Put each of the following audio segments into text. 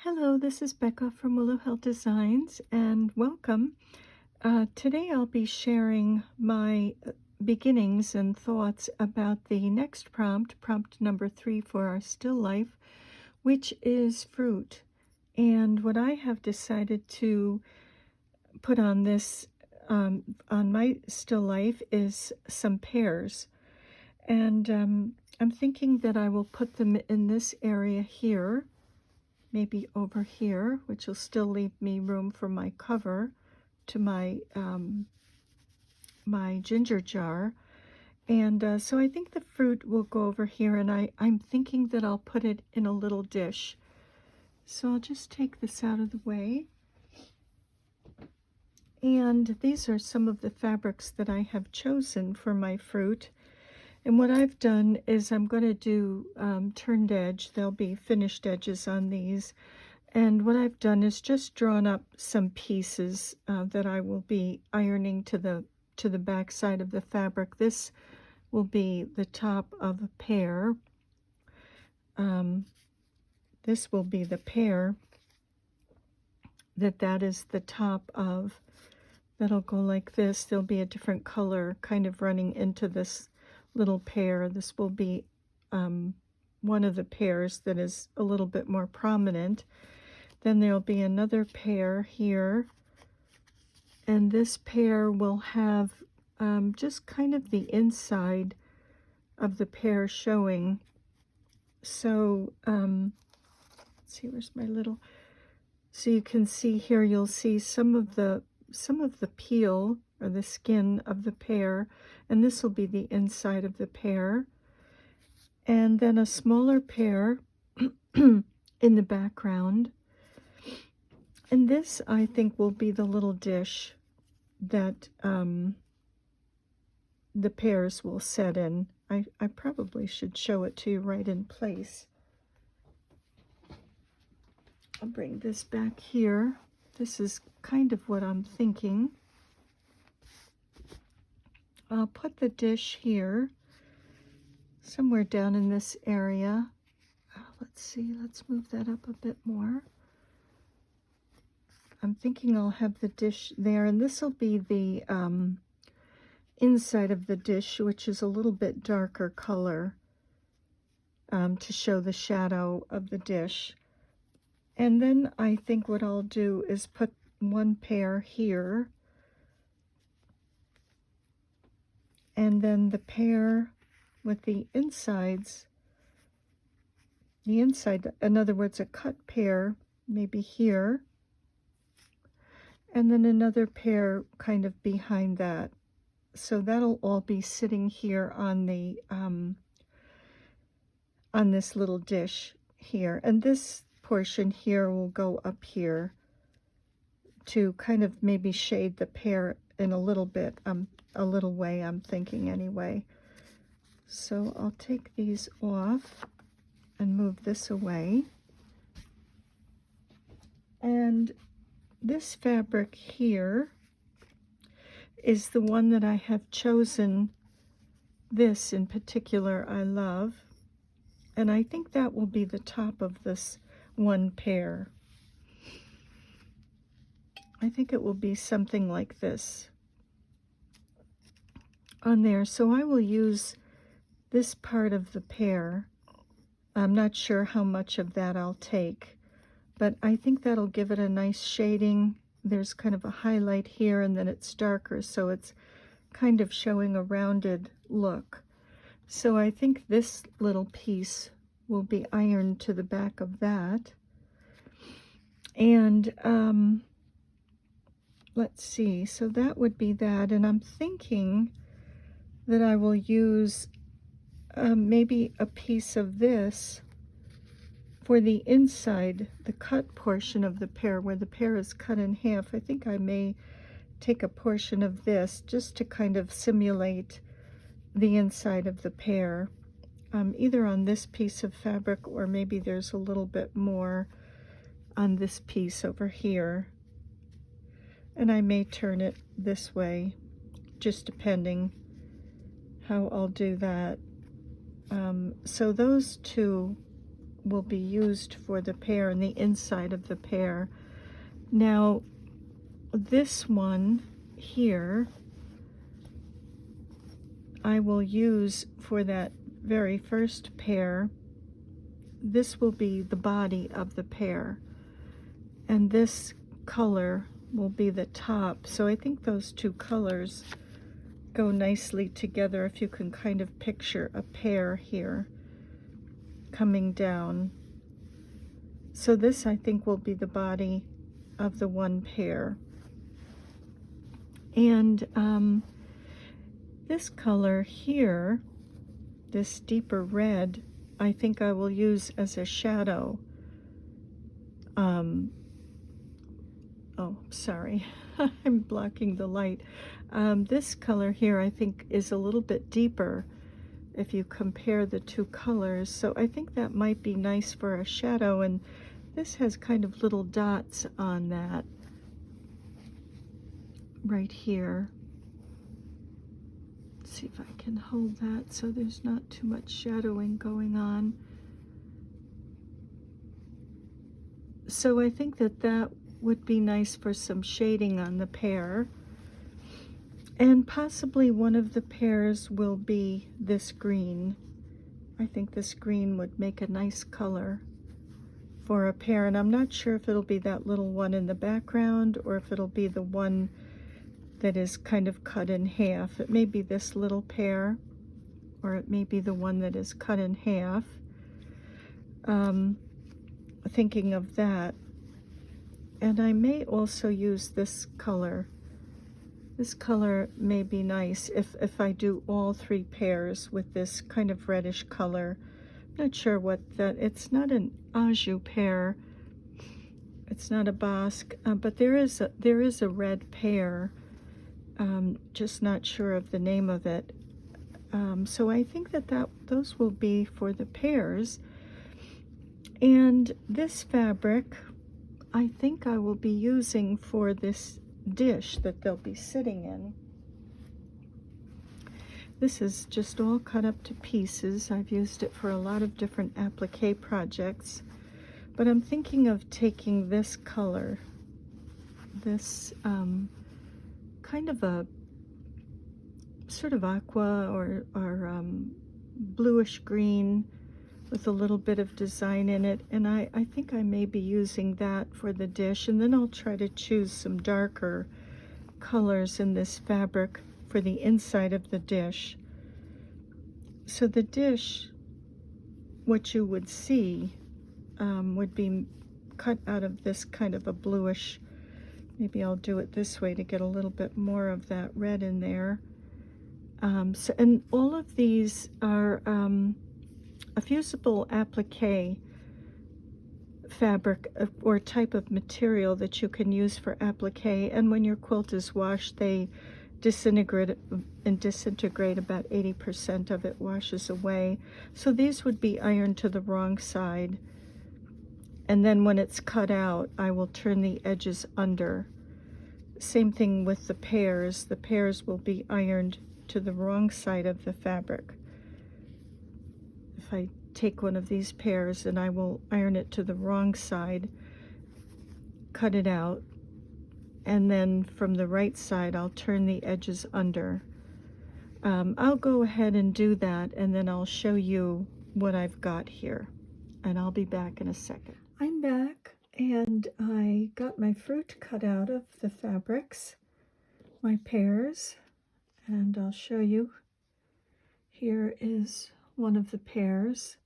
Hello, this is Becca from Willow Hill Designs, and welcome. Today I'll be sharing my beginnings and thoughts about the next prompt, prompt number 3 for our still life, which is fruit. And what I have decided to put on this, on my still life, is some pears. And I'm thinking that I will put them in this area here, maybe over here, which will still leave me room for my cover to my ginger jar. And so I think the fruit will go over here, and I'm thinking that I'll put it in a little dish. So I'll just take this out of the way. And these are some of the fabrics that I have chosen for my fruit. And what I've done is I'm going to do turned edge. There'll be finished edges on these. And what I've done is just drawn up some pieces that I will be ironing to the back side of the fabric. This will be the top of a pear. This will be the pear that is the top of. That'll go like this. There'll be a different color kind of running into this little pear. This will be one of the pears that is a little bit more prominent. Then there'll be another pear here, and this pear will have just kind of the inside of the pear showing. So let's see, where's my little, so you can see here, you'll see some of the peel or the skin of the pear, and this will be the inside of the pear. And then a smaller pear in the background. And this, I think, will be the little dish that the pears will set in. I probably should show it to you right in place. I'll bring this back here. This is kind of what I'm thinking. I'll put the dish here, somewhere down in this area. Let's see, let's move that up a bit more. I'm thinking I'll have the dish there, and this will be the inside of the dish, which is a little bit darker color to show the shadow of the dish. And then I think what I'll do is put one pear here, and then the pear with the insides, in other words, a cut pear maybe here, and then another pear kind of behind that. So that'll all be sitting here on the on this little dish here, and this portion here will go up here to kind of maybe shade the pear in a little bit, a little way, I'm thinking anyway. So I'll take these off and move this away. And this fabric here is the one that I have chosen. This in particular I love, and I think that will be the top of this one pear. I think it will be something like this on there. So I will use this part of the pear. I'm not sure how much of that I'll take, but I think that'll give it a nice shading. There's kind of a highlight here, and then it's darker, so it's kind of showing a rounded look. So I think this little piece will be ironed to the back of that. And let's see, so that would be that. And I'm thinking that I will use maybe a piece of this for the inside, the cut portion of the pear, where the pear is cut in half. I think I may take a portion of this just to kind of simulate the inside of the pear, either on this piece of fabric, or maybe there's a little bit more on this piece over here. And I may turn it this way, just depending how I'll do that. So those two will be used for the pear and the inside of the pear. Now, this one here, I will use for that very first pear. This will be the body of the pear, and this color will be the top. So I think those two colors go nicely together if you can kind of picture a pear here coming down. So this, I think, will be the body of the one pear. And this color here, this deeper red, I think I will use as a shadow. Oh, sorry, I'm blocking the light. This color here, I think, is a little bit deeper if you compare the two colors. So I think that might be nice for a shadow, and this has kind of little dots on that right here. Let's see if I can hold that so there's not too much shadowing going on. So I think that would be nice for some shading on the pear. And possibly one of the pears will be this green. I think this green would make a nice color for a pear, and I'm not sure if it'll be that little one in the background or if it'll be the one that is kind of cut in half. It may be this little pear, or it may be the one that is cut in half. Thinking of that. And I may also use this color. This color may be nice if I do all three pears with this kind of reddish color. I'm not sure what that, it's not an au pear, it's not a Basque, but there is a red pear, just not sure of the name of it. So I think those will be for the pears. And this fabric, I think I will be using for this dish that they'll be sitting in. This is just all cut up to pieces. I've used it for a lot of different applique projects, but I'm thinking of taking this color, this kind of a sort of aqua or bluish green with a little bit of design in it, and I think I may be using that for the dish, and then I'll try to choose some darker colors in this fabric for the inside of the dish. So the dish, what you would see, would be cut out of this kind of a bluish, maybe I'll do it this way to get a little bit more of that red in there. And all of these are a fusible applique fabric or type of material that you can use for applique, and when your quilt is washed, they disintegrate about 80% of it washes away. So these would be ironed to the wrong side, and then when it's cut out, I will turn the edges under. Same thing with the pears. The pears will be ironed to the wrong side of the fabric. If I take one of these pears and I will iron it to the wrong side, cut it out, and then from the right side I'll turn the edges under. I'll go ahead and do that, and then I'll show you what I've got here, and I'll be back in a second. I'm back, and I got my fruit cut out of the fabrics, my pears, and I'll show you. Here is one of the pears,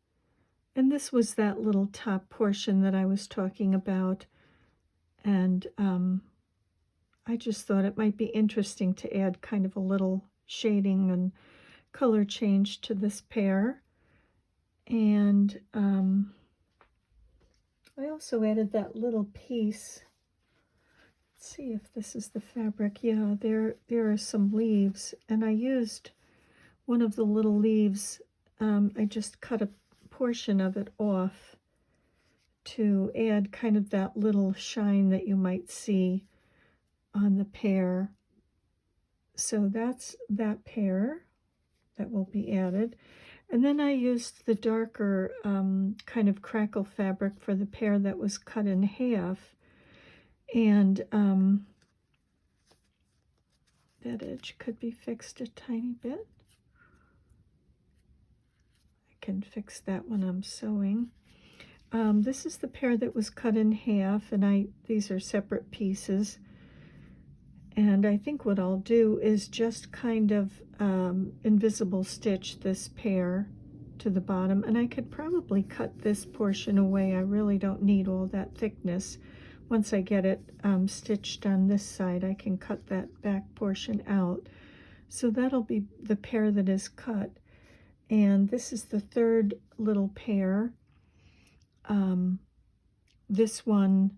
and this was that little top portion that I was talking about, and I just thought it might be interesting to add kind of a little shading and color change to this pear. And I also added that little piece. Let's see if this is the fabric. Yeah, there are some leaves, and I used one of the little leaves. I just cut a portion of it off to add kind of that little shine that you might see on the pear. So that's that pear that will be added. And then I used the darker kind of crackle fabric for the pair that was cut in half. And that edge could be fixed a tiny bit. I can fix that when I'm sewing. This is the pair that was cut in half, and these are separate pieces. And I think what I'll do is just kind of invisible stitch this pair to the bottom, and I could probably cut this portion away. I really don't need all that thickness. Once I get it stitched on this side, I can cut that back portion out. So that'll be the pair that is cut. And this is the third little pair. This one,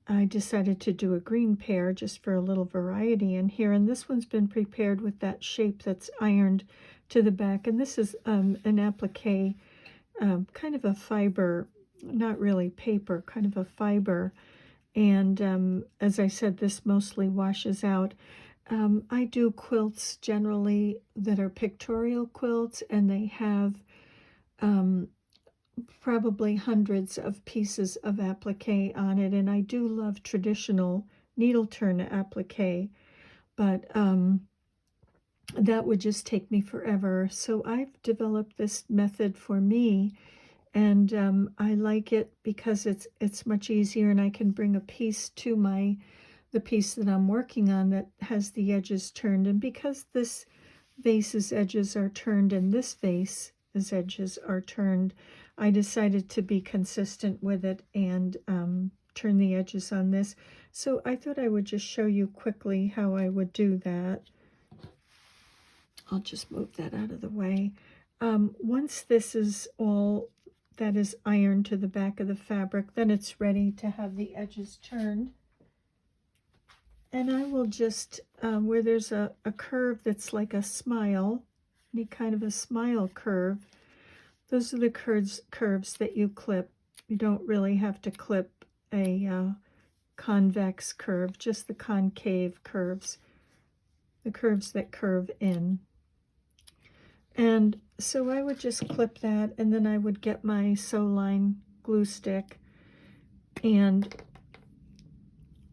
I decided to do a green pair just for a little variety in here, and this one's been prepared with that shape that's ironed to the back, and this is an applique, kind of a fiber, not really paper, kind of a fiber, and as I said, this mostly washes out. I do quilts generally that are pictorial quilts, and they have probably hundreds of pieces of applique on it, and I do love traditional needle turn applique, but that would just take me forever. So I've developed this method for me, and I like it because it's much easier, and I can bring a piece to the piece that I'm working on that has the edges turned, and because this vase's edges are turned and this vase's edges are turned, I decided to be consistent with it and turn the edges on this. So I thought I would just show you quickly how I would do that. I'll just move that out of the way. Once this is all that is ironed to the back of the fabric, then it's ready to have the edges turned. And I will just, where there's a curve that's like a smile, any kind of a smile curve, those are the curves that you clip. You don't really have to clip a convex curve, just the concave curves, the curves that curve in. And so I would just clip that, and then I would get my sew line glue stick and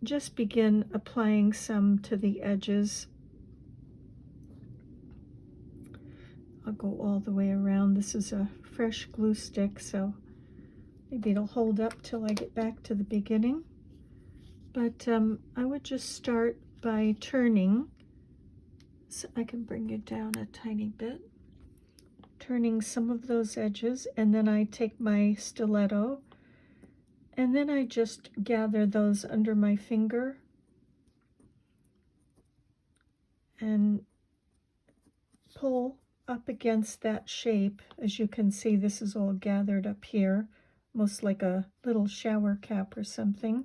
just begin applying some to the edges. I'll go all the way around. This is a fresh glue stick, so maybe it'll hold up till I get back to the beginning. But I would just start by turning, so I can bring you down a tiny bit, turning some of those edges, and then I take my stiletto, and then I just gather those under my finger and pull up against that shape. As you can see, this is all gathered up here, almost like a little shower cap or something.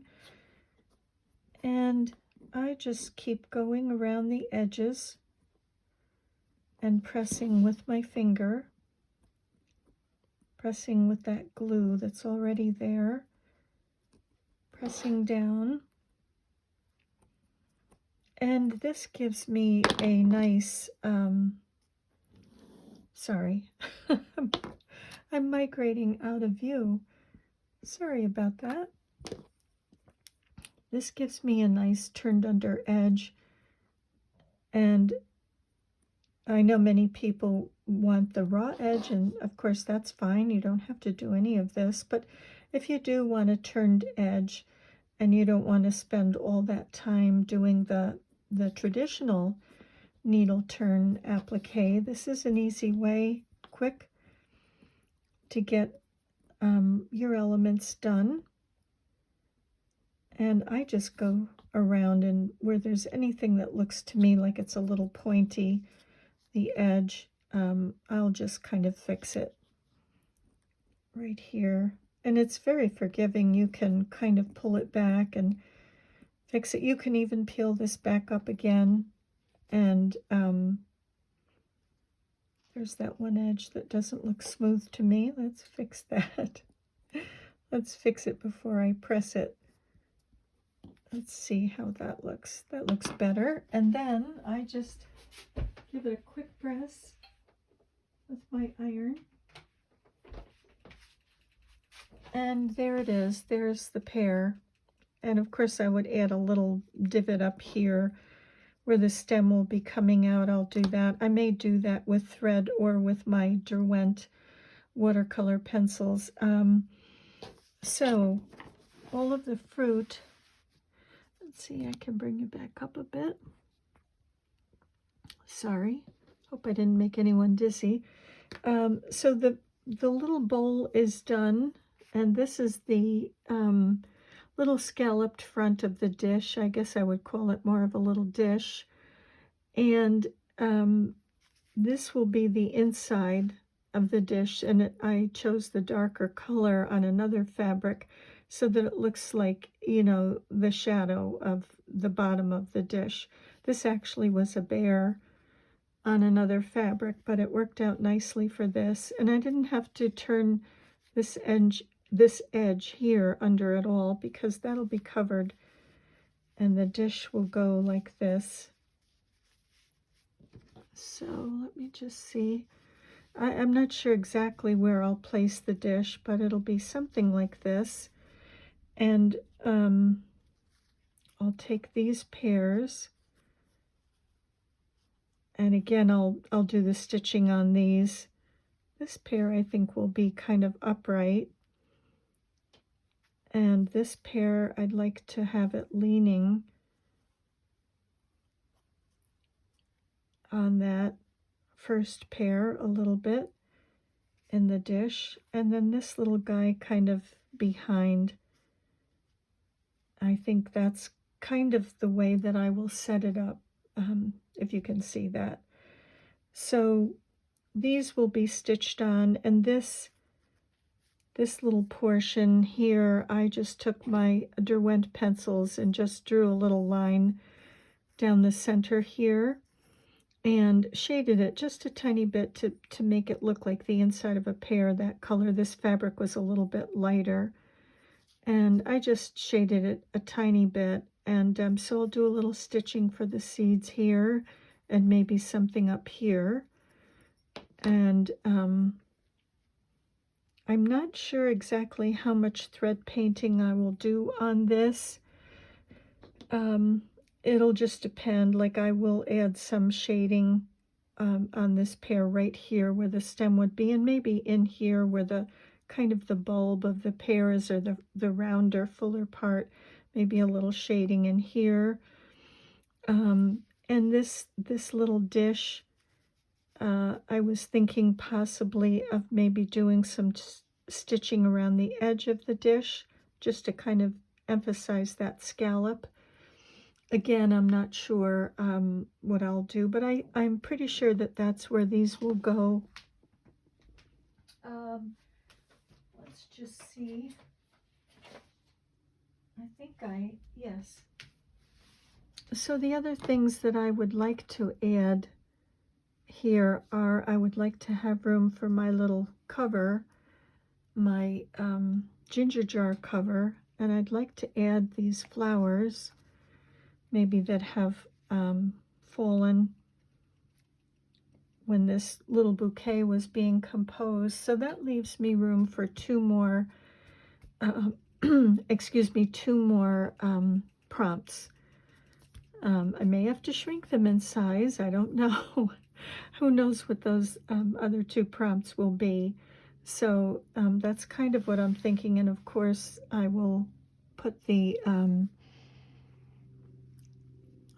And I just keep going around the edges and pressing with my finger, pressing with that glue that's already there, pressing down. And this gives me a nice, sorry, I'm migrating out of view. Sorry about that. This gives me a nice turned under edge, and I know many people want the raw edge, and of course that's fine. You don't have to do any of this, but if you do want a turned edge and you don't want to spend all that time doing the traditional needle turn applique, this is an easy way, quick, to get your elements done. And I just go around, and where there's anything that looks to me like it's a little pointy, the edge, I'll just kind of fix it right here. And it's very forgiving. You can kind of pull it back and fix it. You can even peel this back up again, and there's that one edge that doesn't look smooth to me. Let's fix that. Let's fix it before I press it. Let's see how that looks. That looks better. And then I just give it a quick press with my iron. And there it is. There's the pear. And of course I would add a little divot up here where the stem will be coming out. I'll do that. I may do that with thread or with my Derwent watercolor pencils. So all of the fruit, let's see, I can bring it back up a bit. Sorry, hope I didn't make anyone dizzy. So the little bowl is done, and this is the little scalloped front of the dish. I guess I would call it more of a little dish. And this will be the inside of the dish, and I chose the darker color on another fabric so that it looks like, you know, the shadow of the bottom of the dish. This actually was a bear on another fabric, but it worked out nicely for this, and I didn't have to turn this edge here under it all because that'll be covered, and the dish will go like this. So let me just see. I'm not sure exactly where I'll place the dish, but it'll be something like this. And I'll take these pears, and again I'll do the stitching on these. This pear I think will be kind of upright, and this pear I'd like to have it leaning on that first pear a little bit in the dish, and then this little guy kind of behind. I think that's kind of the way that I will set it up, if you can see that. So these will be stitched on, and this little portion here, I just took my Derwent pencils and just drew a little line down the center here and shaded it just a tiny bit to make it look like the inside of a pear, that color. This fabric was a little bit lighter, and I just shaded it a tiny bit. And so I'll do a little stitching for the seeds here and maybe something up here. And I'm not sure exactly how much thread painting I will do on this. It'll just depend. Like, I will add some shading on this pear right here where the stem would be, and maybe in here where the kind of the bulb of the pear is, or the rounder, fuller part, maybe a little shading in here. And this little dish, I was thinking possibly of maybe doing some stitching around the edge of the dish just to kind of emphasize that scallop. Again, I'm not sure what I'll do, but I'm pretty sure that that's where these will go. Let's just see. I think yes. So the other things that I would like to add here are, I would like to have room for my little cover, my ginger jar cover, and I'd like to add these flowers, maybe that have fallen when this little bouquet was being composed. So that leaves me room for two more, excuse me, two more prompts. I may have to shrink them in size, I don't know. Who knows what those other two prompts will be. So that's kind of what I'm thinking, and of course I will put the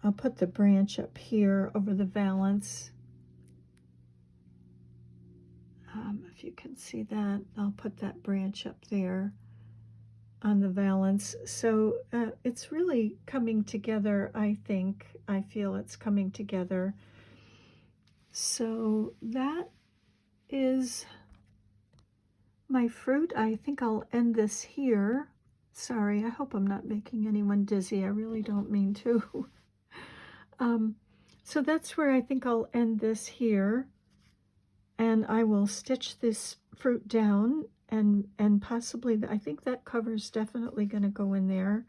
I'll put the branch up here over the valance. If you can see that, I'll put that branch up there on the valance. So it's really coming together, I think. I feel it's coming together. So that is my fruit. I think I'll end this here. Sorry, I hope I'm not making anyone dizzy. I really don't mean to. So that's where I think I'll end this here, and I will stitch this fruit down, and possibly I think that cover's definitely going to go in there,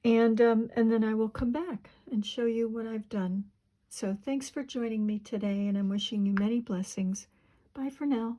and then I will come back and show you what I've done. So thanks for joining me today, and I'm wishing you many blessings. Bye for now.